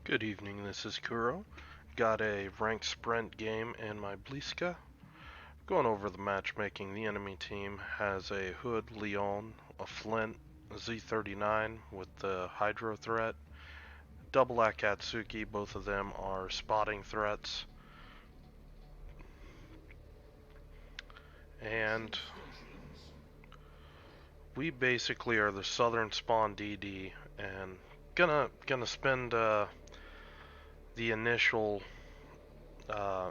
Good evening, this is Kuro. Got a ranked sprint game in my Blyska. Going over the matchmaking, the enemy team has a Hood Leon, a Flint, a Z39 with the Hydro threat, double Akatsuki, both of them are spotting threats, and we basically are the southern spawn DD, and gonna spend the initial uh,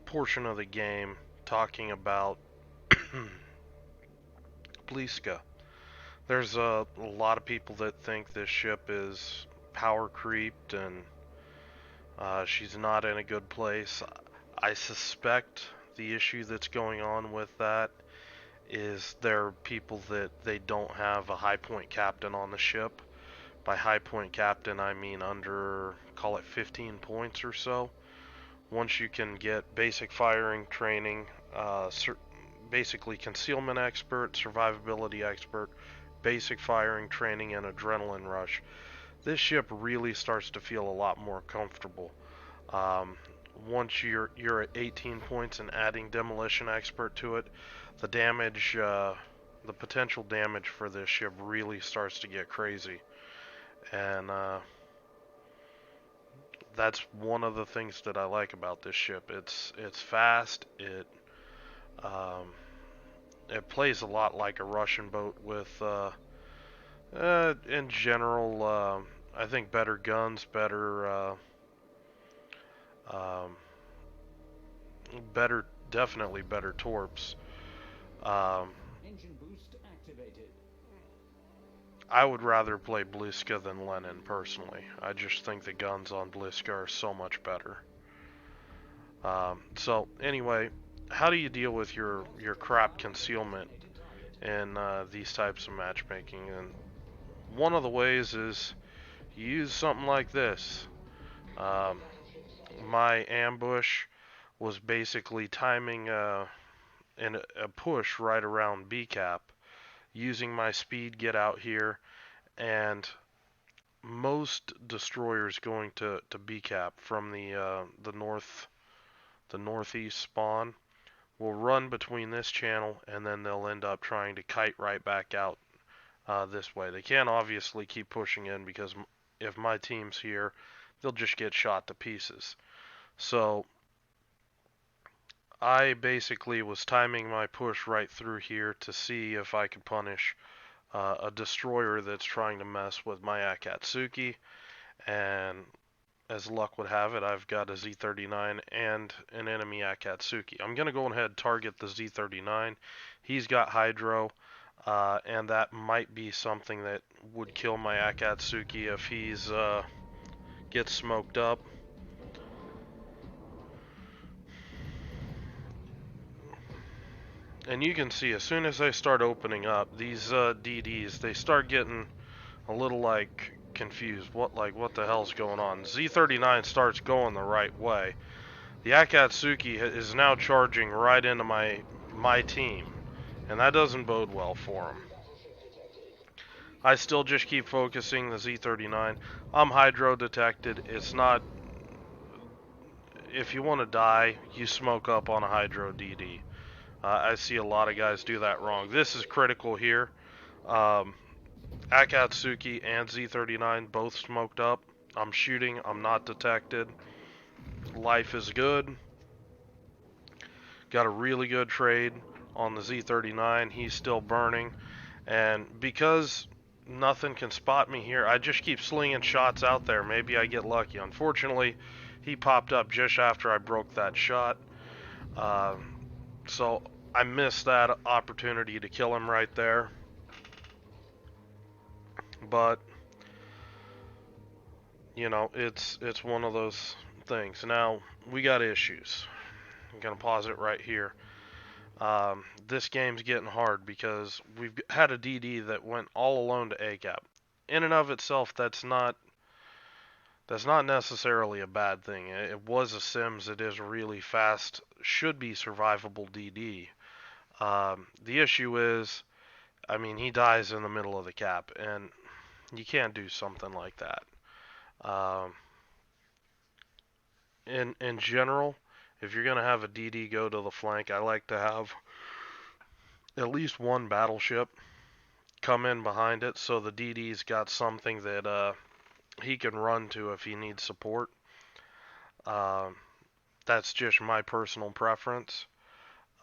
portion of the game talking about Blyska. There's a lot of people that think this ship is power creeped and she's not in a good place. I suspect the issue that's going on with that is there are people that they don't have a high point captain on the ship. By high point captain, I mean under, call it 15 points or so. Once you can get basic firing training, basically concealment expert, survivability expert, basic firing training, and adrenaline rush, this ship really starts to feel a lot more comfortable. Um, Once you're at 18 points and adding demolition expert to it, the damage, the potential damage for this ship really starts to get crazy, and that's one of the things that I like about this ship. It's fast. Um, it plays a lot like a Russian boat with in general, I think better guns, um, definitely better torps. Um, Engine boost activated. I would rather play Bliska than Lenin personally. I just think the guns on Bliska are so much better. So anyway, how do you deal with your crap concealment Designated target. in these types of matchmaking? And one of the ways is you use something like this. Um, my ambush was basically timing a push right around B cap, using my speed get out here, and most destroyers going to B cap from the northeast spawn will run between this channel, and then they'll end up trying to kite right back out this way. They can't obviously keep pushing in because if my team's here, they'll just get shot to pieces. So I basically was timing my push right through here to see if I could punish a destroyer that's trying to mess with my Akatsuki, and as luck would have it, I've got a Z39 and an enemy Akatsuki. I'm going to go ahead and target the Z39. He's got Hydro, and that might be something that would kill my Akatsuki if he's gets smoked up. And you can see as soon as I start opening up, these DDs, they start getting a little like confused. What the hell's going on? Z39 starts going the right way. The Akatsuki is now charging right into my team, and that doesn't bode well for him. I still just keep focusing the Z39. I'm hydro detected. It's not. If you want to die, you smoke up on a hydro DD. I see a lot of guys do that wrong. This is critical here. Um, Akatsuki and Z39 both smoked up. I'm shooting. I'm not detected. Life is good. Got a really good trade on the Z39. He's still burning. And because nothing can spot me here, I just keep slinging shots out there. Maybe I get lucky. Unfortunately, he popped up just after I broke that shot. Uh, so I missed that opportunity to kill him right there. But you know, it's one of those things. Now we got issues. I'm gonna pause it right here. This game's getting hard because we've had a DD that went all alone to A cap. In and of itself, that's not necessarily a bad thing. It was a Sims. It is really fast. Should be survivable DD. The issue is, I mean, he dies in the middle of the cap, and you can't do something like that. in general, if you're gonna have a DD go to the flank, I like to have at least one battleship come in behind it, so the DD's got something that he can run to if he needs support. Um, that's just my personal preference.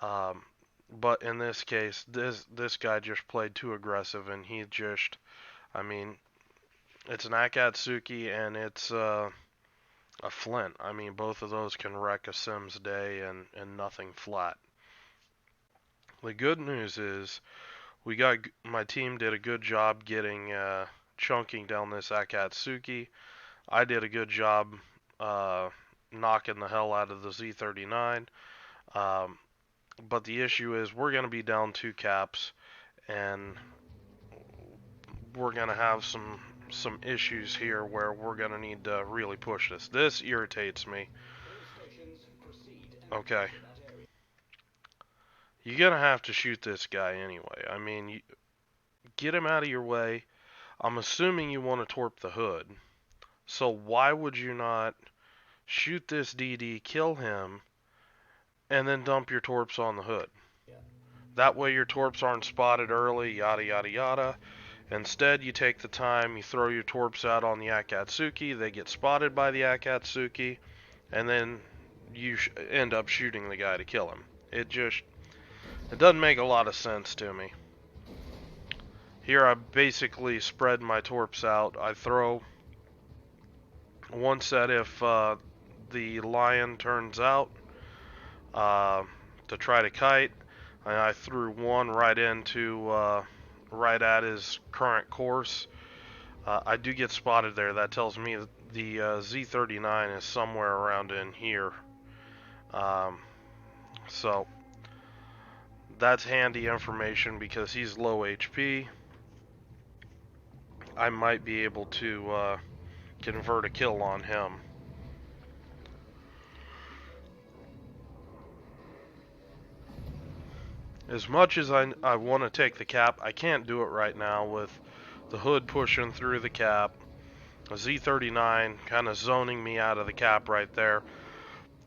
Um, but in this case, this guy just played too aggressive, and he just, I mean, it's an Akatsuki and it's a Flint. I mean, both of those can wreck a Sims day and nothing flat. The good news is my team did a good job getting chunking down this Akatsuki. I did a good job uh, knocking the hell out of the Z39. Um, but the issue is we're going to be down 2 caps, and we're going to have some issues here where we're going to need to really push this. This irritates me. Okay. You're going to have to shoot this guy anyway. I mean, get him out of your way. I'm assuming you want to torp the hood. So why would you not shoot this DD, kill him, and then dump your torps on the hood? That way your torps aren't spotted early, yada yada yada. Instead, you take the time, you throw your torps out on the Akatsuki, they get spotted by the Akatsuki, and then you end up shooting the guy to kill him. It doesn't make a lot of sense to me. Here I basically spread my torps out. I throw one set if the lion turns out uh, to try to kite, and I threw one right into right at his current course. I do get spotted there. That tells me that the Z39 is somewhere around in here. Um, so that's handy information because he's low HP. I might be able to convert a kill on him. As much as I want to take the cap, I can't do it right now with the hood pushing through the cap. A Z39 kind of zoning me out of the cap right there.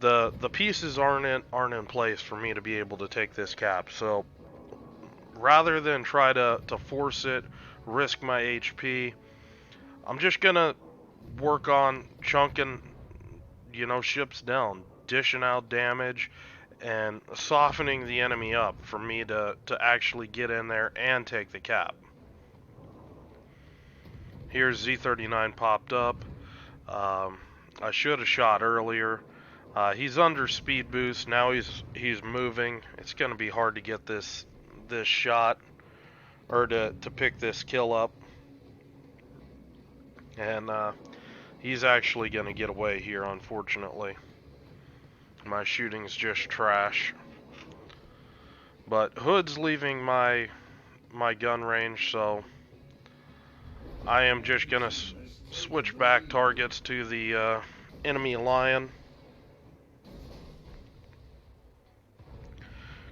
The pieces aren't in place for me to be able to take this cap. So rather than try to force it, risk my HP, I'm just gonna work on chunking, ships down, dishing out damage, and softening the enemy up for me to actually get in there and take the cap. Here's Z39 popped up. I should have shot earlier. He's under speed boost. Now he's moving. It's going to be hard to get this shot or to pick this kill up. And he's actually going to get away here, unfortunately. My shooting's just trash. But Hood's leaving my gun range, so I am just going to switch back targets to the enemy lion.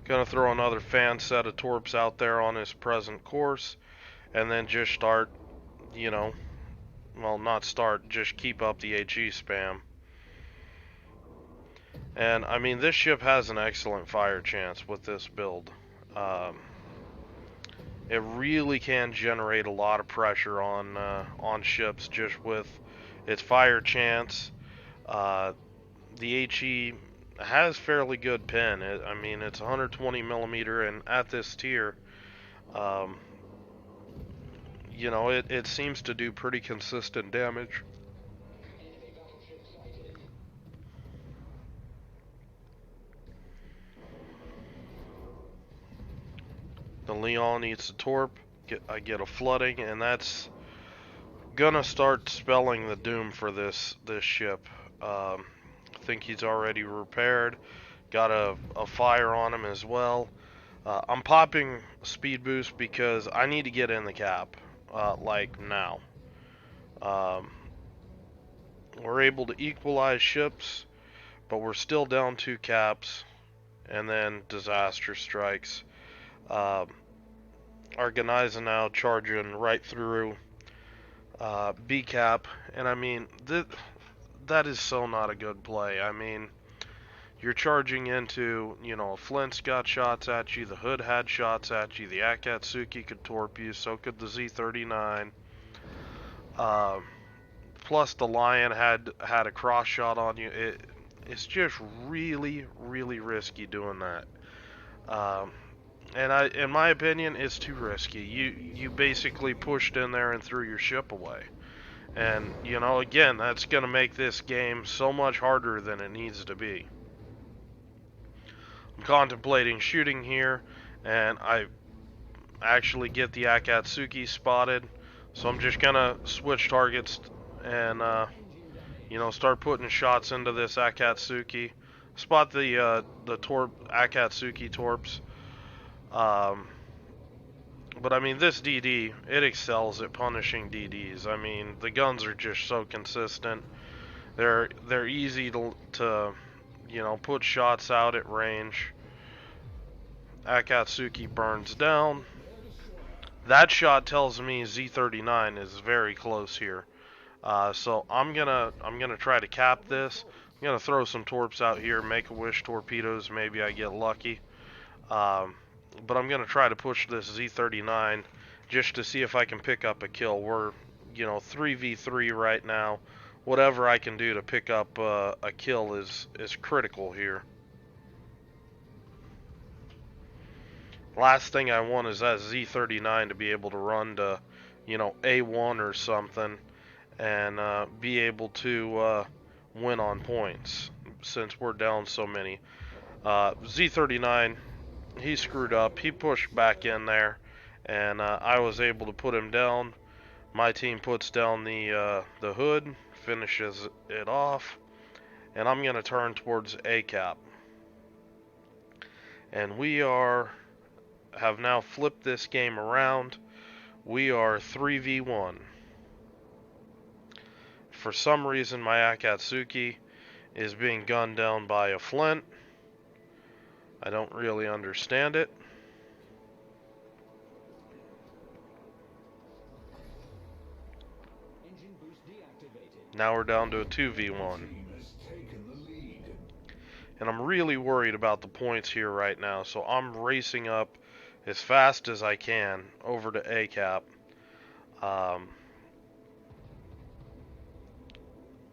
Gonna throw another fan set of torps out there on his present course, and then just start, well, not start, just keep up the HE spam. And I mean, this ship has an excellent fire chance with this build. It really can generate a lot of pressure on ships just with its fire chance. The HE has fairly good pin. I mean, it's 120 millimeter, and at this tier, it seems to do pretty consistent damage. The Leon needs a torp. I get a flooding, and that's gonna start spelling the doom for this ship. I think he's already repaired. Got a fire on him as well. I'm popping speed boost because I need to get in the cap, like now. We're able to equalize ships, but we're still down 2 caps, and then disaster strikes. Our Geniza now charging right through B cap, and I mean that is so not a good play. I mean, you're charging into, Flint's got shots at you, the Hood had shots at you, the Akatsuki could torp you, so could the Z39. Uh, Plus the Lion had a cross shot on you. It's just really, really risky doing that. Um, and in my opinion, it's too risky. You basically pushed in there and threw your ship away. And again, that's gonna make this game so much harder than it needs to be. I'm contemplating shooting here, and I actually get the Akatsuki spotted. So I'm just gonna switch targets and start putting shots into this Akatsuki. Spot the Akatsuki torps. Um, but I mean, this DD, it excels at punishing DDs. I mean, the guns are just so consistent. They're easy to put shots out at range. Akatsuki burns down. That shot tells me Z39 is very close here. So I'm gonna try to cap this. I'm gonna throw some torps out here, Make-A-Wish torpedoes. Maybe I get lucky. Um, but I'm gonna try to push this Z39 just to see if I can pick up a kill. We're 3v3 right now. Whatever I can do to pick up a kill is critical here. Last thing I want is that Z39 to be able to run to, A1 or something and be able to win on points since we're down so many. Z39, he screwed up. He pushed back in there, and I was able to put him down. My team puts down the Hood, finishes it off, and I'm gonna turn towards A cap. And we have now flipped this game around. We are 3v1. For some reason, my Akatsuki is being gunned down by a Flint. I don't really understand it. Now we're down to a 2v1. And I'm really worried about the points here right now, so I'm racing up as fast as I can over to A cap.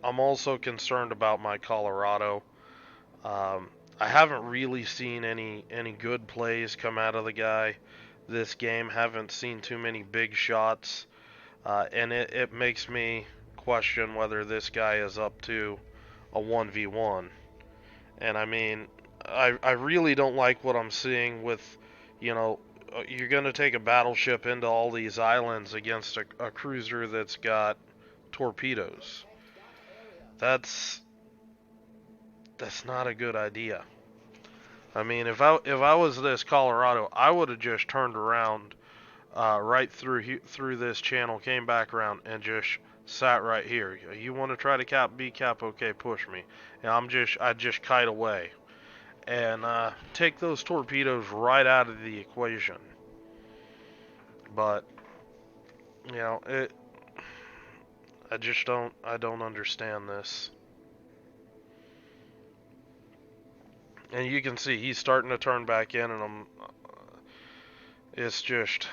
I'm also concerned about my Colorado. I haven't really seen any good plays come out of the guy this game. Haven't seen too many big shots, and it makes me question whether this guy is up to a 1v1. And I mean, I really don't like what I'm seeing with, you're going to take a battleship into all these islands against a cruiser that's got torpedoes. That's not a good idea. I mean, if I was this Colorado, I would have just turned around right through this channel, came back around, and just sat right here. You want to try to cap B cap? Okay, push me. And I just kite away and take those torpedoes right out of the equation. But I don't understand this. And you can see he's starting to turn back in, and it's just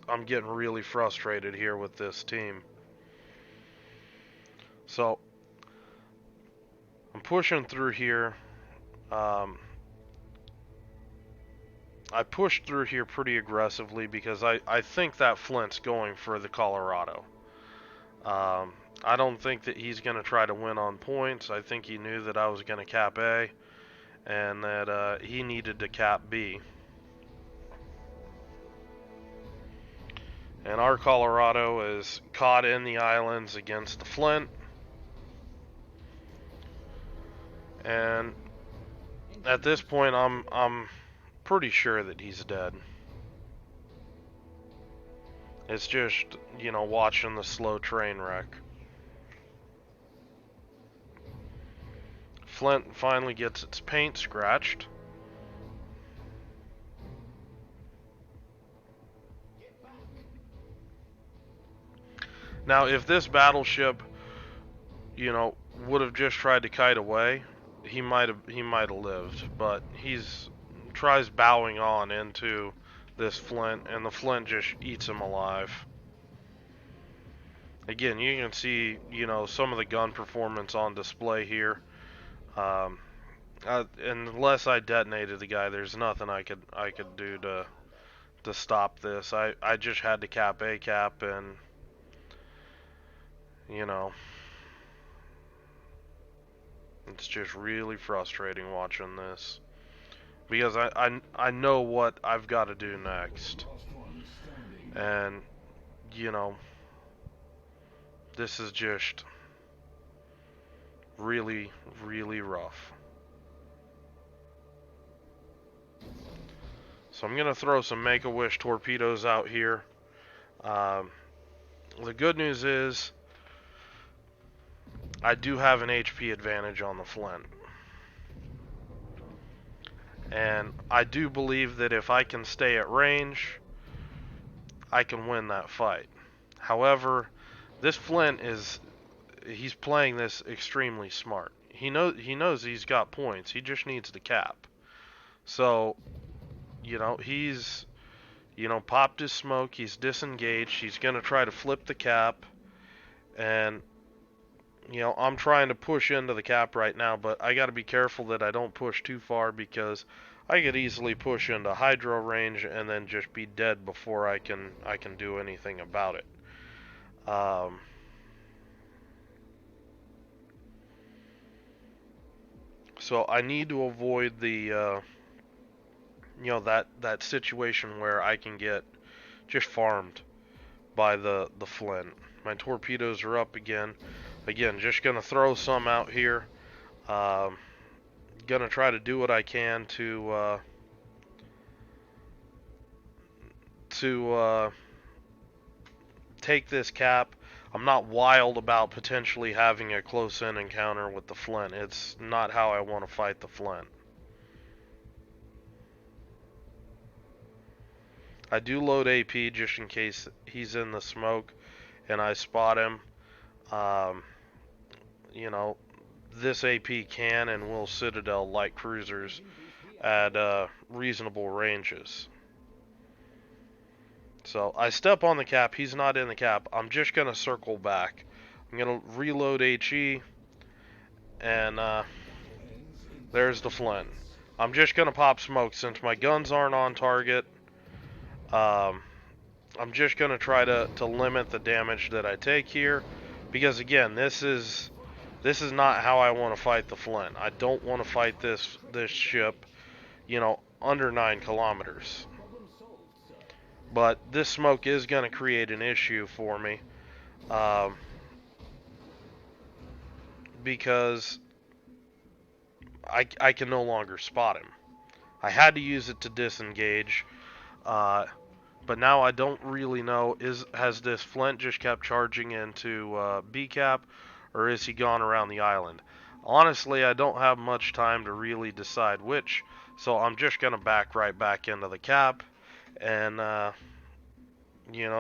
I'm getting really frustrated here with this team. So I'm pushing through here. I pushed through here pretty aggressively because I think that Flint's going for the Colorado. I don't think that he's going to try to win on points. I think he knew that I was going to cap A and that he needed to cap B. And our Colorado is caught in the islands against the Flint. And at this point, I'm pretty sure that he's dead. It's just, watching the slow train wreck. Flint finally gets its paint scratched. Now, if this battleship you know, would have just tried to kite away, he might have lived. But he's tries bowing on into this flint, and the flint just eats him alive. Again, you can see, some of the gun performance on display here. Um, Unless I detonated the guy, there's nothing I could do to stop this. I just had to cap a cap, and you know, it's just really frustrating watching this because I know what I've got to do next, and you know, this is just really really rough. So I'm gonna throw some Make-A-Wish torpedoes out here. Um, the good news is I do have an HP advantage on the Flint. And I do believe that if I can stay at range, I can win that fight. However, this Flint he's playing this extremely smart. He knows he's got points. He just needs to cap. So, he's popped his smoke, he's disengaged, he's going to try to flip the cap, and I'm trying to push into the cap right now, but I got to be careful that I don't push too far because I could easily push into hydro range and then just be dead before I can do anything about it. Um, so I need to avoid the that situation where I can get just farmed by the Flint. My torpedoes are up again. Again, just gonna throw some out here. Um, Gonna try to do what I can to take this cap. I'm not wild about potentially having a close-in encounter with the Flint. It's not how I want to fight the Flint. I do load AP just in case he's in the smoke and I spot him. Um, you know, this AP can and will Citadel light cruisers at reasonable ranges. So I step on the cap. He's not in the cap. I'm just going to circle back. I'm going to reload HE, and there's the Flint. I'm just going to pop smoke since my guns aren't on target. Um, I'm just going to try to limit the damage that I take here, because again, this is not how I want to fight the Flint. I don't want to fight this ship, under 9 kilometers. But this smoke is going to create an issue for me, um, because I can no longer spot him. I had to use it to disengage, but now I don't really know, has this Flint just kept charging into B cap, or is he gone around the island? Honestly, I don't have much time to really decide which, so I'm just going to back right back into the cap, and,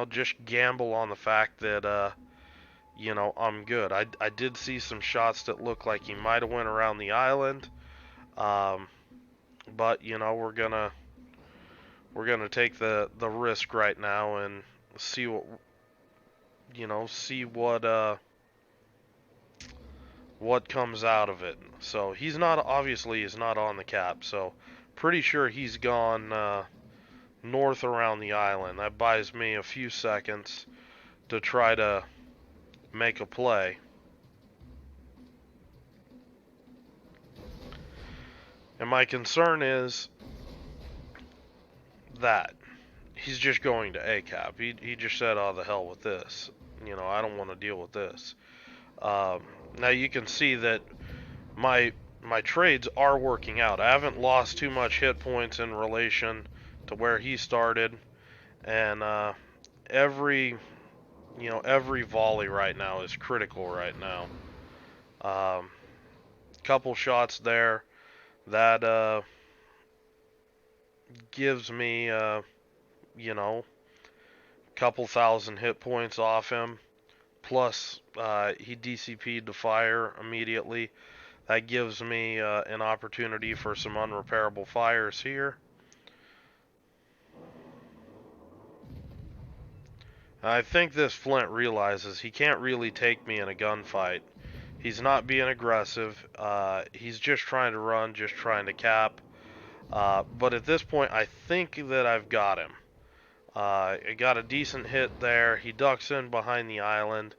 just gamble on the fact that, I'm good. I did see some shots that looked like he might have went around the island, um, but, we're gonna take the risk right now and see what comes out of it. So he's not on the cap. So pretty sure he's gone north around the island. That buys me a few seconds to try to make a play. And my concern is that he's just going to A cap. He just said, "Oh, the hell with this." I don't want to deal with this. Um, Now you can see that my trades are working out. I haven't lost too much hit points in relation to where he started, and every every volley right now is critical right now. Couple shots there that gives me couple thousand hit points off him. plus he DCP'd the fire immediately. That gives me an opportunity for some unrepairable fires here. I think this Flint realizes he can't really take me in a gunfight. He's not being aggressive. He's just trying to run, just trying to cap. But at this point, I think that I've got him. I got a decent hit there. He ducks in behind the island.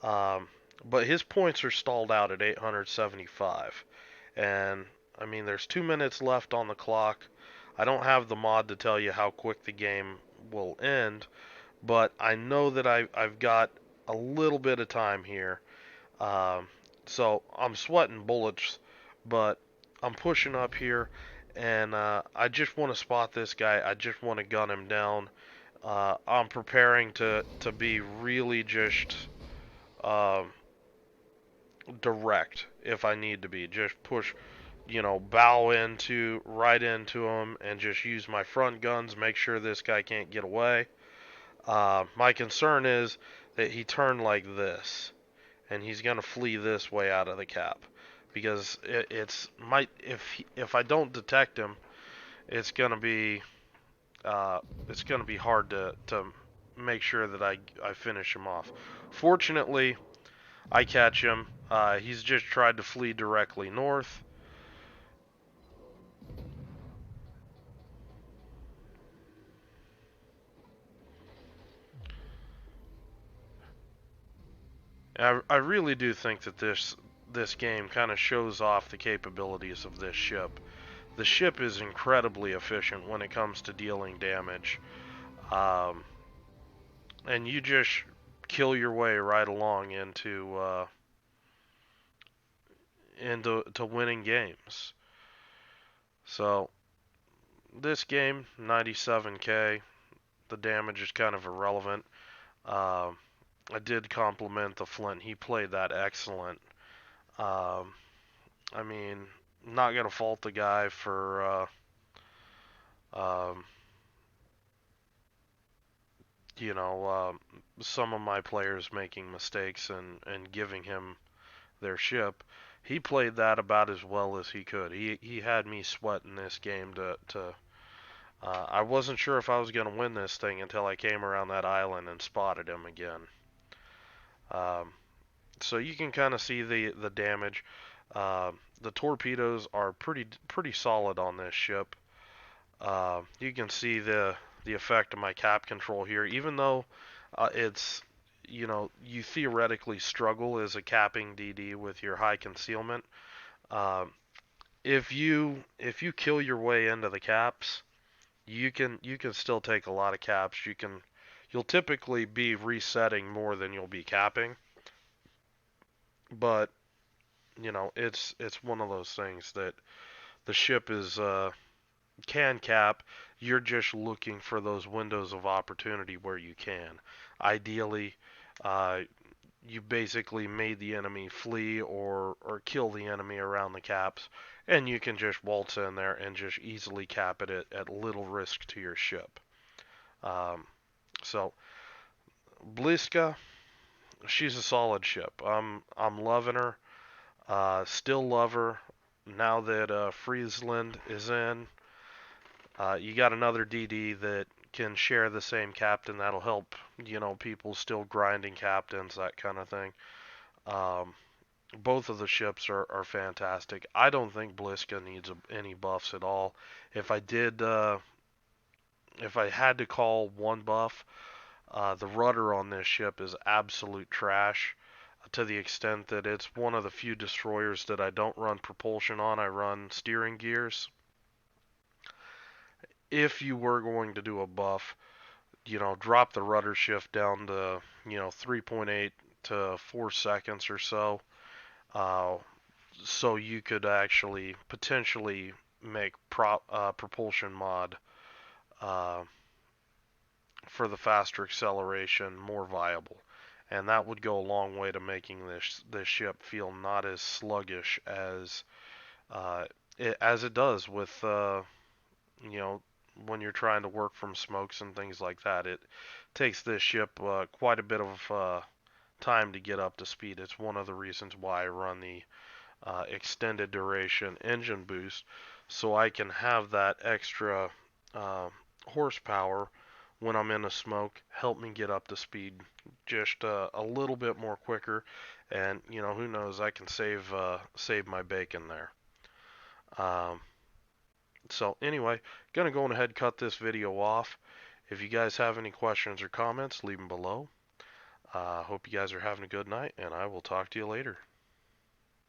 Um, but his points are stalled out at 875. And, I mean, there's 2 minutes left on the clock. I don't have the mod to tell you how quick the game will end, but I know that I've got a little bit of time here. Um, so I'm sweating bullets, but I'm pushing up here, and I just want to spot this guy. I just want to gun him down. I'm preparing to be really just um, direct if I need to be. Just push, bow into right into him, and just use my front guns. Make sure this guy can't get away. My concern is that he turned like this, and he's gonna flee this way out of the cap, because it's might if I don't detect him, it's gonna be hard to make sure that I finish him off. Fortunately, I catch him. He's just tried to flee directly north. I really do think that this game kind of shows off the capabilities of this ship. The ship is incredibly efficient when it comes to dealing damage, um, and you just kill your way right along into winning games. So this game, 97k, the damage is kind of irrelevant. Um, I did compliment the Flint. He played that excellent. Um, I mean, not gonna fault the guy for um, some of my players making mistakes and giving him their ship. He played that about as well as he could. He had me sweating this game to I wasn't sure if I was gonna win this thing until I came around that island and spotted him again. Um, so you can kind of see the damage. The torpedoes are pretty solid on this ship. You can see the effect of my cap control here, even though it's you theoretically struggle as a capping DD with your high concealment. Um, if you kill your way into the caps, you can still take a lot of caps. You'll typically be resetting more than you'll be capping, but it's one of those things that the ship is can cap. You're just looking for those windows of opportunity where you can. Ideally, uh, you basically made the enemy flee or kill the enemy around the caps, and you can just waltz in there and just easily cap it at little risk to your ship. Um, so Blyska, she's a solid ship. I'm loving her. Still love her now that Friesland is in. You got another DD that can share the same captain. That'll help, people still grinding captains, that kind of thing. Um, both of the ships are fantastic. I don't think Bliska needs any buffs at all. If I did, if I had to call one buff, the rudder on this ship is absolute trash. To the extent that it's one of the few destroyers that I don't run propulsion on. I run steering gears. If you were going to do a buff, drop the rudder shift down to, 3.8 to 4 seconds or so. Uh, so you could actually potentially make propulsion mod uh, for the faster acceleration more viable. And that would go a long way to making this ship feel not as sluggish uh, as it does with you know when you're trying to work from smokes and things like that. It takes this ship quite a bit of time to get up to speed. It's one of the reasons why I run the extended duration engine boost, so I can have that extra uh, horsepower when I'm in a smoke, help me get up to speed just a little bit more quicker, and who knows, I can save my bacon there. Um, so anyway, gonna go ahead and cut this video off. If you guys have any questions or comments, leave them below. Hope you guys are having a good night, and I will talk to you later.